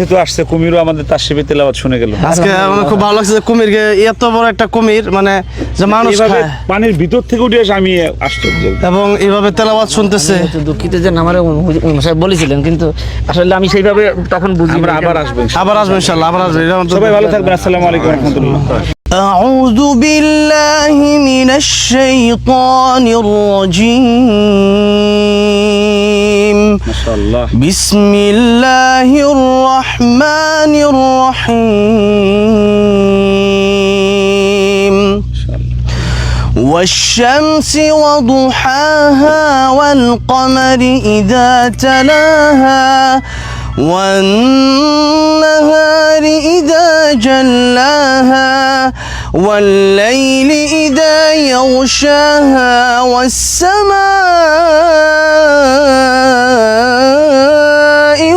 যেহেতু আসছে কুমিরও আমাদের তাশরিফে তেলাওয়াত শুনে গেল। আজকে আমার খুব ভালো লাগছে যে কুমিরকে, এত বড় একটা কুমির, মানে যে মানুষ এইভাবে খায় পানির ভিতর থেকে উঠে এসে আমি আশ্চর্য। এবং এইভাবে তেলাওয়াত শুনতেছে। দুঃখিত যে আমার সাহেব বলেছিলেন, কিন্তু আসলে আমি সেইভাবে তখন বুঝি। আমরা আবার আসবেন, আবার আসবো ইনশাআল্লাহ, আবার আসবো। সবাই ভালো থাকবেন। আসসালামু আলাইকুম ওয়া রাহমাতুল্লাহ। أعوذ بالله من الشيطان الرجيم. মাশাআল্লাহ। بسم الله الرحمن الرحيم. والشمس وضحاها والقمر إذا تلاها والنهار إذا جلاها والليل إذا يغشاها والسماء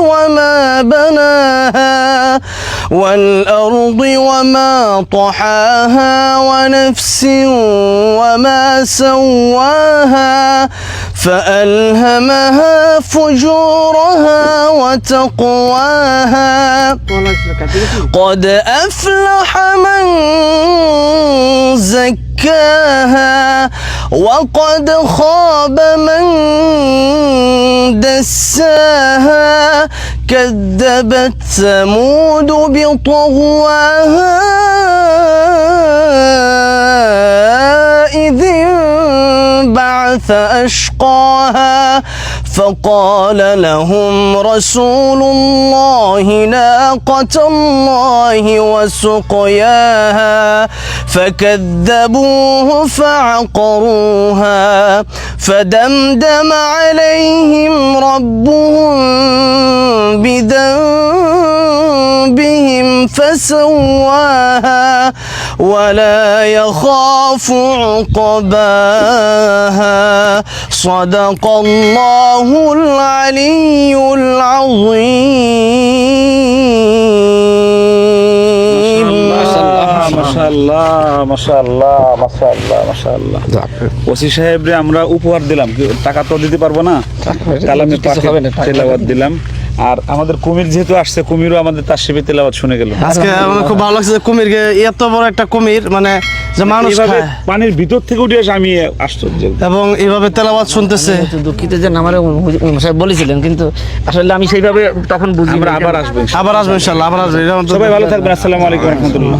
وما بناها والأرض وما طحاها ونفس وما سواها فألهمها فجورها وتقواها قد أفلح من زكاها وقد خاب من دساها كذبت ثمود بطغواها إذ انبعث أشقاها فقال لهم رسول الله ناقة الله وسقياها فكذبوه فعقروها فدمدم عليهم ربهم بذنبهم فسواها ولا يخاف عقباها صدق الله العلي العظيم. মাশাআল্লাহ মাশাআল্লাহ মাশাআল্লাহ মাশাআল্লাহ। ওসি সাহেবরে আমরা উপহার দিলাম, টাকা তো দিতে পারবো না, কালামে পাকে তেলাওয়াত দিলাম। আর আমাদের কুমির যেহেতু আসছে, কুমিরও আমাদের তাশরিফে তেলাওয়াত শুনে গেল। আজকে আমার খুব ভালো লাগছে যে কুমিরকে, এত বড় একটা কুমির, মানে যে মানুষ এইভাবে খায় পানির ভিতর থেকে উঠে এসে আমি আশ্চর্য। এবং এইভাবে তেলাওয়াত শুনতেছে। দুঃখিত যে আমার সাহেব বলেছিলেন, কিন্তু আসলে আমি সেইভাবে তখন বুঝি। আমরা আবার আসবেন, আবার আসবো ইনশাআল্লাহ, আবার আসবো। সবাই ভালো থাকবেন। আসসালামু আলাইকুম ওয়া রাহমাতুল্লাহ।